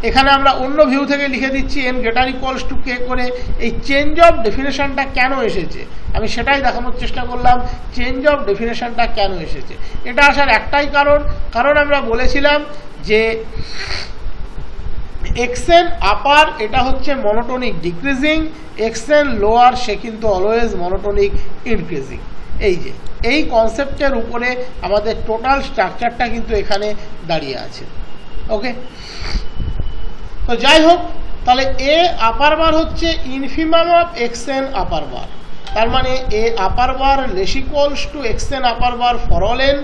এখানে আমরা অন্য ভিউ থেকে লিখে দিচ্ছি n গ্রেটার ইকুয়ালস টু কে করে। এই চেঞ্জ অফ ডেফিনেশনটা কেন এসেছে আমি সেটাই দেখানোর চেষ্টা করলাম। চেঞ্জ অফ ডেফিনেশনটা কেন এসেছে, এটা আসার একটাই কারণ আমরা বলেছিলাম যে এক্সএন আপার এটা হচ্ছে মনোটোনিক ডিক্রিজিং, এক্সএন লোয়ার সে কিন্তু অলওয়েজ মনোটোনিক ইনক্রিজিং। এই কনসেপ্টের উপরে আমাদের টোটাল স্ট্রাকচারটা কিন্তু এখানে দাঁড়িয়ে আছে। ওকে, তো যাই হোক, তাহলে এ আপার বার হচ্ছে infimum of x n upper bar, তার মানে a upper bar less equals to x n upper bar for all n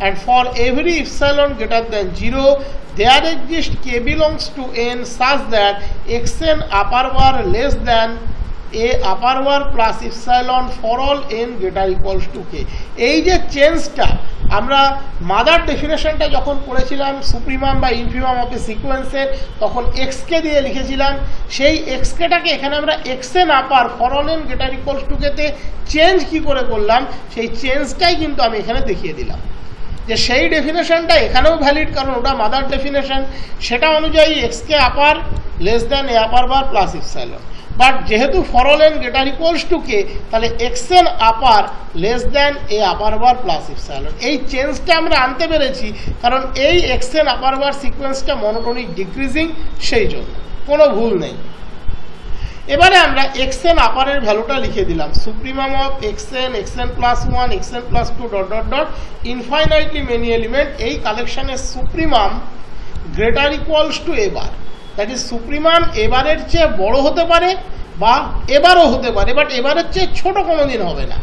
and for every epsilon greater than 0 there exists k belongs to n such that xn upper bar less than a upper bar plus epsilon for all n greater equals to k। এই যে চেঞ্জটা আমরা mother ডেফিনেশনটা যখন পড়েছিলাম supremum বা infimum of এ সিকোয়েন্সের, তখন এক্সকে দিয়ে লিখেছিলাম। সেই এক্সকেটাকে এখানে আমরা XN upper for all n greater equals two কেতে চেঞ্জ কি করে করলাম, সেই চেঞ্জটাই কিন্তু আমি এখানে দেখিয়ে দিলাম যে সেই ডেফিনেশনটা এখানেও ভ্যালিড, কারণ ওটা মাদার ডেফিনেশন। সেটা অনুযায়ী এক্সকে upper less than a upper bar plus epsilon, but যেহেতু for all n greater equals to k, তাহলে x n upper less than a upper bar plus epsilon. এই চেঞ্জটা আমরা আনতে পেরেছি কারণ এই এক্সএন আপার বার সিকোয়েন্সটা মনোটোনিক ডিক্রিজিং, সেই জন্য কোনো ভুল নেই। এবারে আমরা এক্সএন আপারের ভ্যালুটা লিখে দিলাম, supremum of x n, x n plus 1, x n plus 2 dot dot dot infinitely many element. এই কালেকশনের সুপ্রিমাম গ্রেটার ইকুয়ালস টু এবার, দ্যাট ইজ সুপ্রিমাম এবারের চেয়ে বড় হতে পারে বা এবারও হতে পারে, বাট এবারের চেয়ে ছোট কোনোদিন হবে না,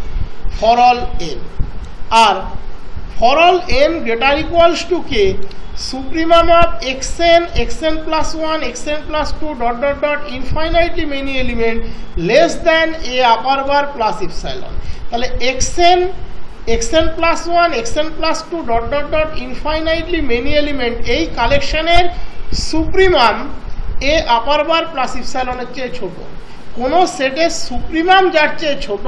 ফর অল এন। আর for all n greater equals to k supremum of x n, x n plus 1, x n plus 2 dot dot dot infinitely many element less than a upper bar plus epsilon. তাহলে x n, x n plus 1, x n plus 2 dot dot dot infinitely many element, এই কালেকশনের supremum এ upper bar plus ইপসাইলনের চেয়ে ছোট। কোনো সেটের supremum যার চেয়ে ছোট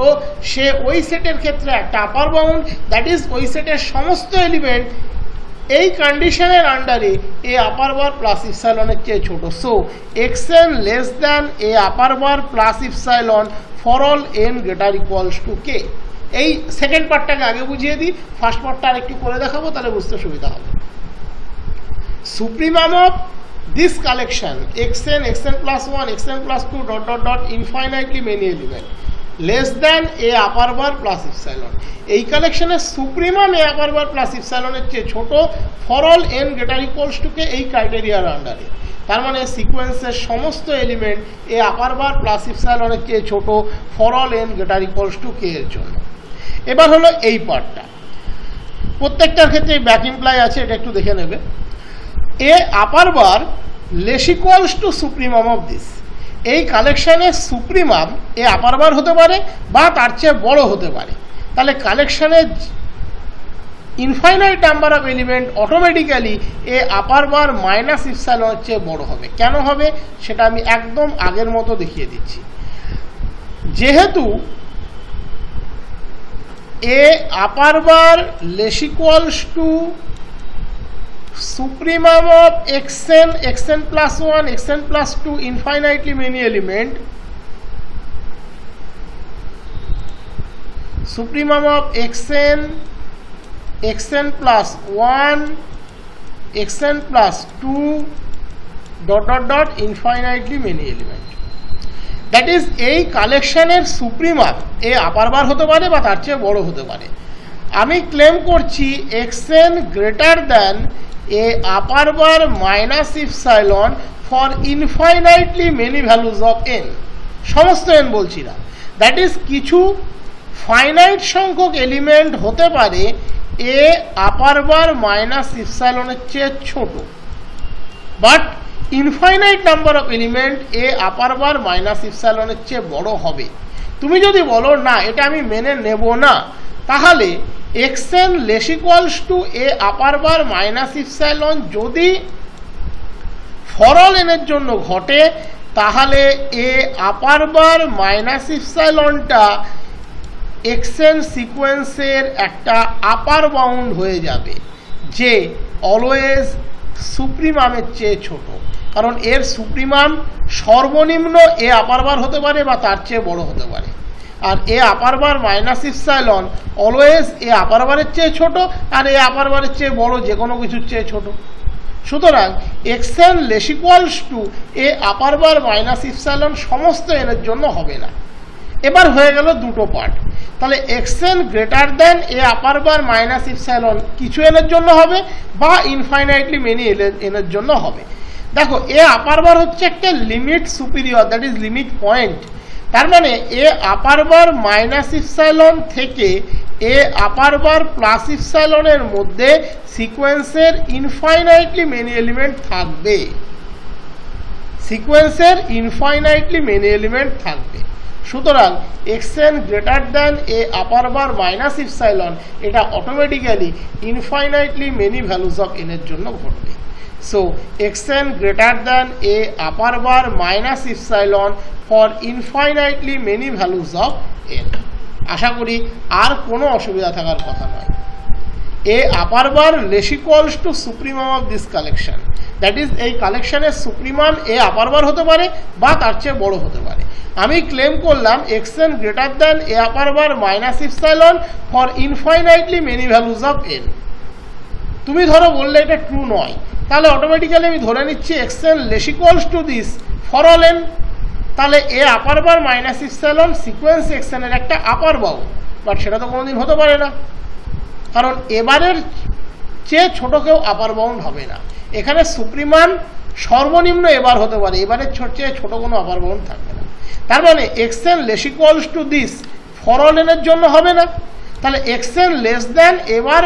সে ওই সেটের ক্ষেত্রে একটা আপার বাউন্ড, দ্যাট ইজ ওই সেটের সমস্ত এলিমেন্ট এই কন্ডিশনের আন্ডারে এ আপার বার প্লাস ইপসাইলনের চেয়ে ছোট। So x n less than a upper bar plus epsilon for all n greater equals to k. এই সেকেন্ড পার্টটাকে আগে বুঝিয়ে দিই, ফার্স্ট পার্টটা আর একটু করে দেখাবো, তাহলে বুঝতে সুবিধা হবে। Supremum of this collection xn, xn plus 1, xn plus 2 dot dot dot infinitely many element less than a upper bar plus epsilon, এই কালেকশনের সুপ্রিমাম এ আপার বার প্লাস ইপসাইলনের চেয়ে ছোট for all n greater equals to k এই ক্রাইটেরিয়ার আন্ডারে। তার মানে সিকোয়েন্সের সমস্ত element a upper bar plus ইপসাইলনের চেয়ে ছোট for all n greater equals to k এর জন্য। এবার হলো এই পার্টটা, প্রত্যেকটার ক্ষেত্রে ব্যাক ইমপ্লাই আছে, এটা একটু দেখে নেবে। A upper bar less equals to supremum of this, এই কালেকশনের সুপ্রিমাম এ আপার বার হতে পারে বা তার চেয়ে বড় হতে পারে। তাহলে কালেকশনের infinite number of element automatically a upper bar minus ইপসাইলনের চেয়ে বড় হবে। কেন হবে সেটা আমি একদম আগের মতো দেখিয়ে দিচ্ছি। যেহেতু a upper bar less equals to supremum of xn, xn plus 1, xn plus 2 infinitely many element, supremum of xn, xn plus 1, xn plus 2 dot dot dot infinitely many element, that is এই কালেকশনের supremum এ upper বার হতে পারে বা তার চেয়ে বড় হতে পারে। আমি ক্লেম করছি xn greater than a upper bar minus epsilon for infinitely many values of n, সমস্ত এন বলছি না, দ্যাট ইজ কিছু ফাইনাইট সংখ্যক এলিমেন্ট হতে পারে এ আপার বার মাইনাস ইপসাইলনের চেয়ে ছোট, but infinite number of element a upper bar minus ইপসাইলনের চেয়ে বড় হবে। তুমি যদি বলো না এটা আমি মেনে নেব না, তাহলে xn লেস ইকুয়ালস টু এ আপার বার মাইনাস ইপসাইলন যদি ফর অল এনের জন্য ঘটে, তাহলে এ আপার বার মাইনাস ইপসাইলনটা xn সিকোয়েন্সের একটা আপার বাউন্ড হয়ে যাবে যে অলওয়েজ সুপ্রিমামের চেয়ে ছোট। কারণ এর সুপ্রিমাম সর্বনিম্ন এ আপার বার হতে পারে বা তার চেয়ে বড় হতে পারে। আর এ upper bar minus epsilon always a আপার বারের চেয়ে ছোট আর এ আপার বারের চেয়ে বড়, যে কোনো কিছুর চেয়ে ছোট। সুতরাং এক্সএন লেস ইকুয়ালস টু এ আপার বার মাইনাস ইপসাইলন সমস্ত এনের জন্য হবে না। এবার হয়ে গেল দুটো পার্ট। তাহলে এক্সএন গ্রেটার দেন এ আপার বার মাইনাস ইপসাইলন কিছু এনের জন্য হবে বা ইনফাইনাইটলি মেনি এনের জন্য হবে। দেখো এ আপার বার হচ্ছে একটা limit superior, that is limit point. তার মানে a upper bar minus epsilon থেকে এ আপার বার প্লাস ইপসাইলনের মধ্যে সিকোয়েন্সের ইনফাইনাইটলি মেনি এলিমেন্ট থাকবে, সিকোয়েন্সের ইনফাইনাইটলি মেনি এলিমেন্ট থাকবে। সুতরাং x n greater than a upper bar minus epsilon এটা automatically infinitely many values of এনের জন্য ঘটবে। So x n greater than a upper bar minus epsilon for infinitely many values of n. আশা করি আর কোনো অসুবিধা থাকার কথা নয়। A upper bar less equals to supremum of this collection, that is এই কালেকশনের সুপ্রিমাম এ আপার বার হতে পারে বা তার চেয়ে বড় হতে পারে। আমি ক্লেম করলাম XN greater than a upper bar minus epsilon for infinitely many values of N. তুমি ধরো বললে এটা ট্রু নয়, তাহলে অটোমেটিক্যালি আমি ধরে নিচ্ছি XN less equals to this for all N. তাহলে এ upper bar minus epsilon sequence এক্সএনের একটা আপার বাউন্ড, বাট সেটা তো কোনোদিন হতে পারে না, কারণ এবারের চেয়ে ছোট কেউ আপার বাউন্ড হবে না। এখানে সুপ্রিমান সর্বনিম্ন এবার হতে পারে, এবারের চেয়ে ছোট কোনো আপার বাউন্ড থাকবে না। তার মানে XN less equals to this for all এনের জন্য হবে না। তাহলে এক্সএন লেস দ্যান এবার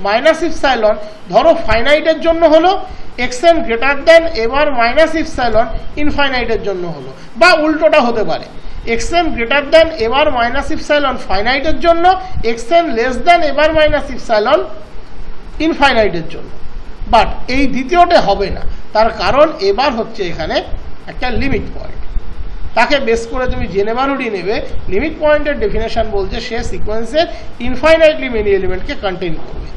মাইনাস ইপসাইলন ধরো ফাইনাইটের জন্য হলো, এক্সএন গ্রেটার দ্যান এবার মাইনাস ইপসাইলন ইনফাইনাইটের জন্য হলো, বা উল্টোটা হতে পারে এক্সএন গ্রেটার দ্যান এবার মাইনাস ইপসাইলন ফাইনাইটের জন্য, এক্সএন লেস দ্যান এবার মাইনাস ইপসাইলন ইনফাইনাইটের জন্য। বাট এই দ্বিতীয়টা হবে না, তার কারণ এবার হচ্ছে এখানে একটা লিমিট পয়েন্ট। তাকে বেস করে তুমি যে নেবারহুডই নেবে, লিমিট পয়েন্টের ডেফিনেশন বলছে সে সিকোয়েন্সের ইনফাইনাইটলি মেনি এলিমেন্টকে কন্টেইন করবে।